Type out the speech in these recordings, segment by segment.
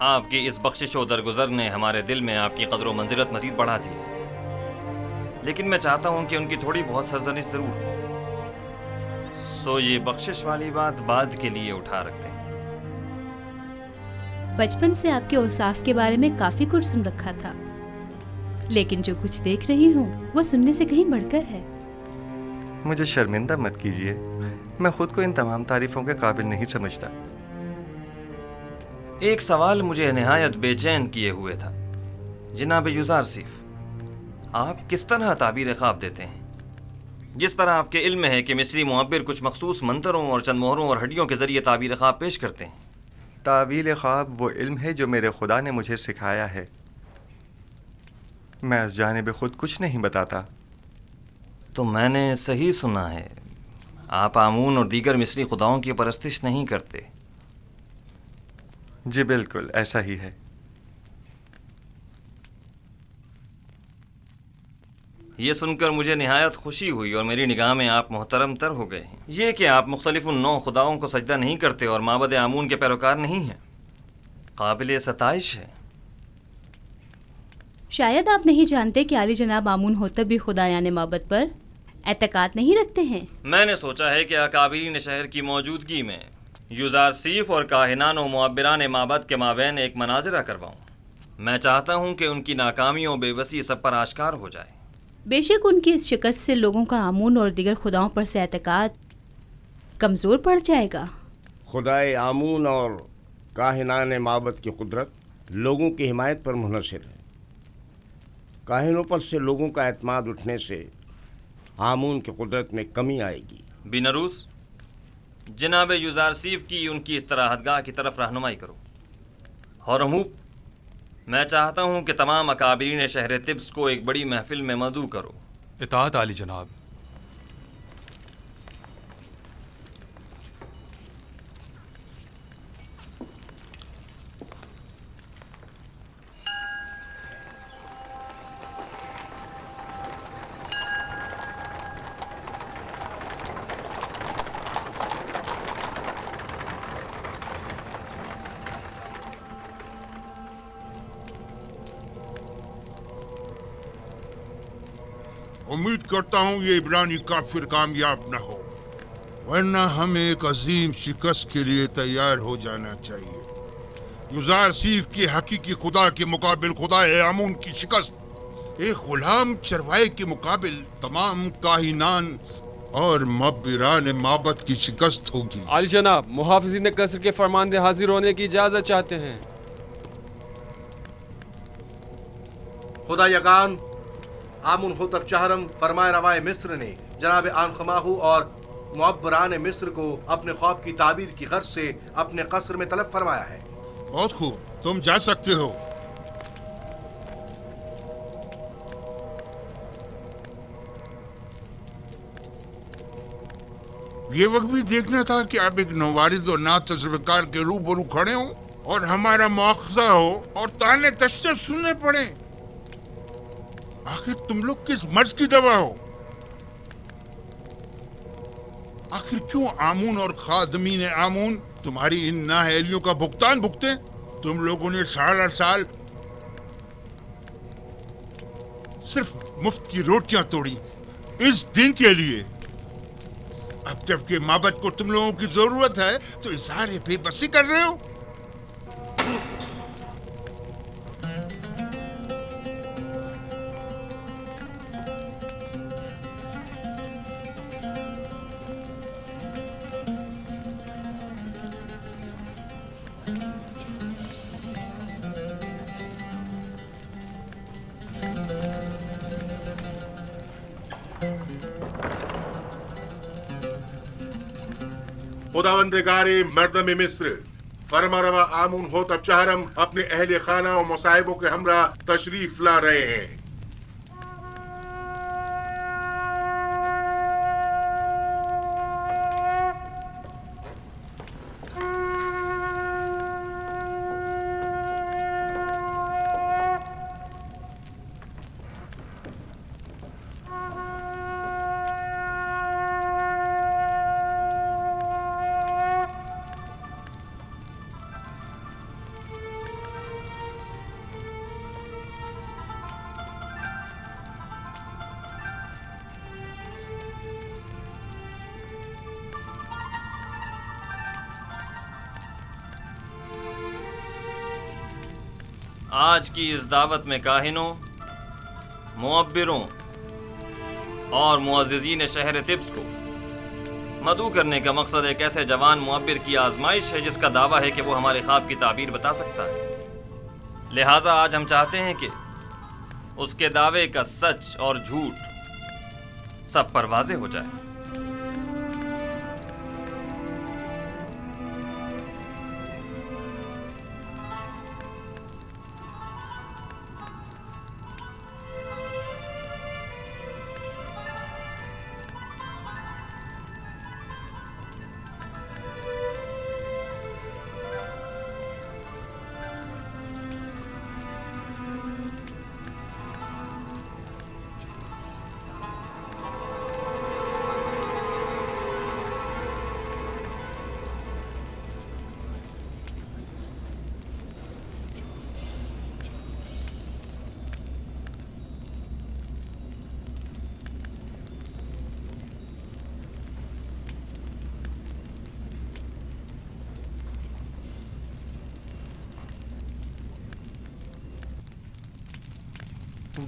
آپ کی اس بخشش و درگزر نے ہمارے دل میں آپ کی قدر و منزلت مزید بڑھا دی ہے، لیکن میں چاہتا ہوں کہ ان کی تھوڑی بہت سرزنش ضرور ہو، سو یہ بخشش والی بات بعد کے لیے اٹھا رکھتے ہیں۔ بچپن سے آپ کے اوصاف کے بارے میں کافی کچھ سن رکھا تھا، لیکن جو کچھ دیکھ رہی ہوں وہ سننے سے کہیں بڑھ کر ہے۔ مجھے شرمندہ مت کیجیے، میں خود کو ان تمام تعریفوں کے قابل نہیں سمجھتا۔ ایک سوال مجھے نہایت بے چین کیے ہوئے تھا، جناب یوزارسیف، آپ کس طرح تعبیر خواب دیتے ہیں؟ جس طرح آپ کے علم ہے کہ مصری معبر کچھ مخصوص منتروں اور چند مہروں اور ہڈیوں کے ذریعے تعبیر خواب پیش کرتے ہیں۔ تعویل خواب وہ علم ہے جو میرے خدا نے مجھے سکھایا ہے، میں اس جانب خود کچھ نہیں بتاتا۔ تو میں نے صحیح سنا ہے، آپ آمون اور دیگر مصری خداؤں کی پرستش نہیں کرتے؟ جی بالکل ایسا ہی ہے۔ یہ سن کر مجھے نہایت خوشی ہوئی اور میری نگاہ میں آپ محترم تر ہو گئے ہیں۔ یہ کہ آپ مختلف نو خداؤں کو سجدہ نہیں کرتے اور معبد آمون کے پیروکار نہیں ہیں، قابل ستائش ہے۔ شاید آپ نہیں جانتے کہ عالی جناب آمون ہوتب بھی خدایان معبد پر اعتقاد نہیں رکھتے ہیں۔ میں نے سوچا ہے کہ اکابرین شہر کی موجودگی میں یوزارسیف اور کاہنان و معبران معبد کے مابین ایک مناظرہ کرواؤں۔ میں چاہتا ہوں کہ ان کی ناکامیوں بے بسی سب پر آشکار ہو جائے۔ بے شک ان کی اس شکست سے لوگوں کا آمون اور دیگر خداؤں پر سے اعتقاد کمزور پڑ جائے گا۔ خدائے آمون اور کاہنان معبد کی قدرت لوگوں کی حمایت پر منحصر ہے۔ کاہنوں پر سے لوگوں کا اعتماد اٹھنے سے آمون کی قدرت میں کمی آئے گی۔ بینروس، جناب یوزارسیف کی ان کی استراحتگاہ کی طرف رہنمائی کرو۔ ہورموپ، میں چاہتا ہوں کہ تمام اکابرین شہر طبس کو ایک بڑی محفل میں مدعو کرو۔ اطاعت عالی جناب۔ امید کرتا ہوں یہ عبرانی کافر کامیاب نہ ہو، ورنہ ہمیں ایک عظیم شکست کے لیے تیار ہو جانا چاہیے۔ یوزارسیف کے حقیقی خدا کے مقابل خدا آمون کی شکست ایک غلام چروائے کے مقابل تمام کاہنان اور معبران معبد کی شکست ہوگی۔ عالی جناب، محافظین قصر کے فرماندے حاضر ہونے کی اجازت چاہتے ہیں۔ خدا یگان آمون ہوتب چہرم فرمائے روائے مصر نے جناب آنخماہو اور معبران مصر کو اپنے خواب کی تعبیر کی غرض سے اپنے قصر میں طلب فرمایا ہے۔ بہت خوب، تم جا سکتے ہو۔ یہ وقت بھی دیکھنا تھا کہ آپ ایک نوارد اور نا تجربہ کار کے روبرو کھڑے ہوں اور ہمارا مواخذہ ہو اور تانے تشنے سننے پڑے۔ آخر تم لوگ کس مرض کی دوا ہو؟ آخر کیوں آمون اور خادمین آمون تمہاری ان نااہلیوں کا بھگتان بھگتے؟ تم لوگوں نے سارا سال صرف مفت کی روٹیاں توڑی اس دن کے لیے۔ اب جب کہ معبد کو تم لوگوں کی ضرورت ہے تو اظہار بے بسی کر رہے ہو۔ خداوندگار مردم مصر، فرما روا آمون ہوتب چہرم اپنے اہل خانہ و مصاحبوں کے ہمراہ تشریف لا رہے ہیں۔ آج کی اس دعوت میں کاہنوں، معبروں اور معززین شہر طبس کو مدعو کرنے کا مقصد ایک ایسے جوان معبر کی آزمائش ہے جس کا دعویٰ ہے کہ وہ ہمارے خواب کی تعبیر بتا سکتا ہے۔ لہٰذا آج ہم چاہتے ہیں کہ اس کے دعوے کا سچ اور جھوٹ سب پر واضح ہو جائے۔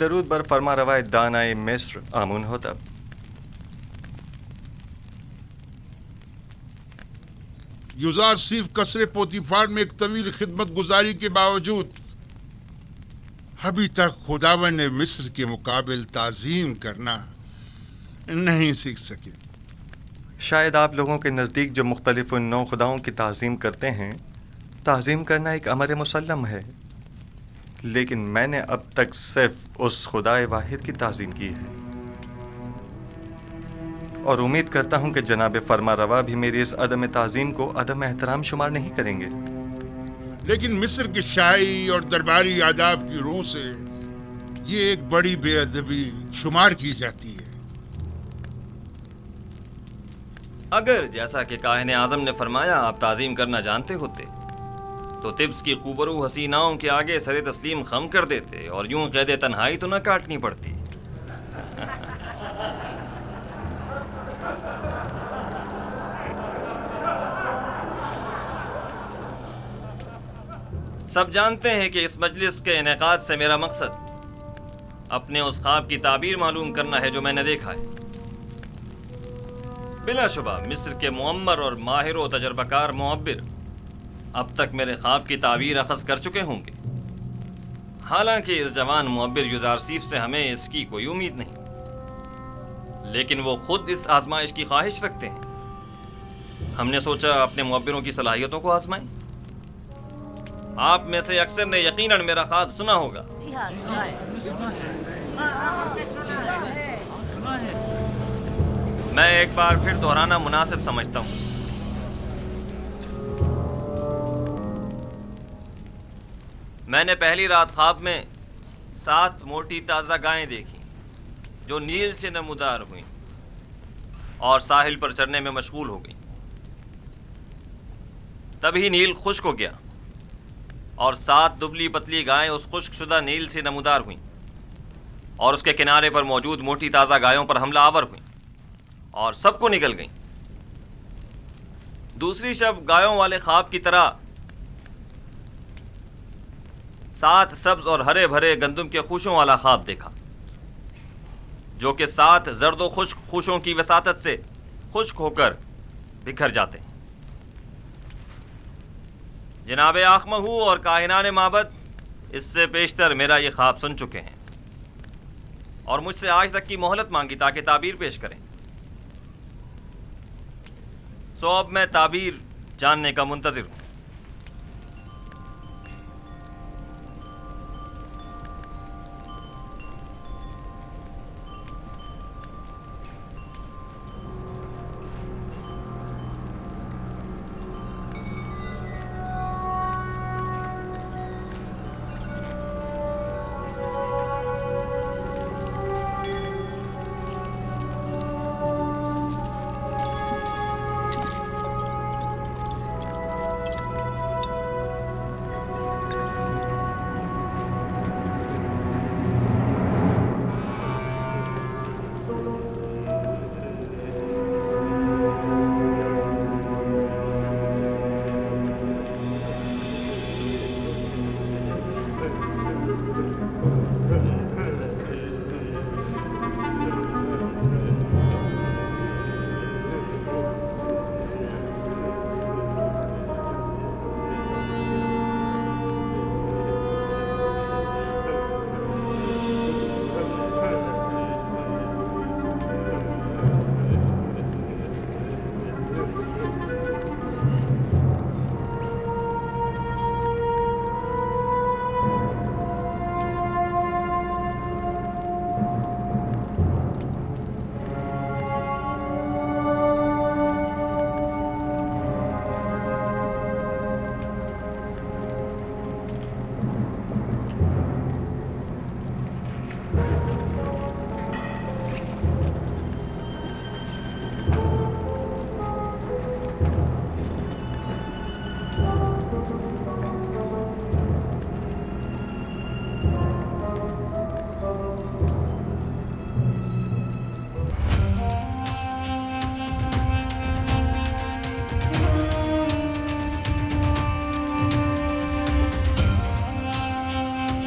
درود بر فرما روای دانائے مصر آمون ہوتب۔ یوزارسیف قصر پوتیفار میں ایک طویل خدمت گزاری کے باوجود ابھی تک خداوند مصر کے مقابل تعظیم کرنا نہیں سیکھ سکے۔ شاید آپ لوگوں کے نزدیک جو مختلف نو خداؤں کی تعظیم کرتے ہیں، تعظیم کرنا ایک امر مسلم ہے، لیکن میں نے اب تک صرف اس خدائے واحد کی تعظیم کی ہے، اور امید کرتا ہوں کہ جناب فرما روا بھی میری اس عدم تعظیم کو عدم احترام شمار نہیں کریں گے۔ لیکن مصر کے شاہی اور درباری آداب کی روح سے یہ ایک بڑی بے ادبی شمار کی جاتی ہے۔ اگر جیسا کہ کاہن اعظم نے فرمایا آپ تعظیم کرنا جانتے ہوتے تو طبس کی خوبرو حسیناؤں کے آگے سر تسلیم خم کر دیتے اور یوں قید تنہائی تو نہ کاٹنی پڑتی۔ سب جانتے ہیں کہ اس مجلس کے انعقاد سے میرا مقصد اپنے اس خواب کی تعبیر معلوم کرنا ہے جو میں نے دیکھا ہے۔ بلا شبہ مصر کے معمر اور ماہر و تجربہ کار معبر اب تک میرے خواب کی تعبیر اخذ کر چکے ہوں گے، حالانکہ اس جوان معبر یوزارسیف سے ہمیں اس کی کوئی امید نہیں، لیکن وہ خود اس آزمائش کی خواہش رکھتے ہیں۔ ہم نے سوچا اپنے معبروں کی صلاحیتوں کو آزمائیں۔ آپ میں سے اکثر نے یقیناً میرا خواب سنا ہوگا۔ میں ایک بار پھر دہرانا مناسب سمجھتا ہوں۔ میں نے پہلی رات خواب میں 7 موٹی تازہ گائیں دیکھیں جو نیل سے نمودار ہوئیں اور ساحل پر چرنے میں مشغول ہو گئیں۔ تبھی نیل خشک ہو گیا اور 7 دبلی پتلی گائیں اس خشک شدہ نیل سے نمودار ہوئیں اور اس کے کنارے پر موجود موٹی تازہ گایوں پر حملہ آور ہوئیں اور سب کو نگل گئیں۔ دوسری شب گایوں والے خواب کی طرح 7 سبز اور ہرے بھرے گندم کے خوشوں والا خواب دیکھا جو کہ 7 زرد و خشک خوشوں کی وساطت سے خشک ہو کر بکھر جاتے ہیں۔ جناب آخمہو اور کاہنان معبد اس سے پیشتر میرا یہ خواب سن چکے ہیں اور مجھ سے آج تک کی مہلت مانگی تاکہ تعبیر پیش کریں۔ سو اب میں تعبیر جاننے کا منتظر ہوں۔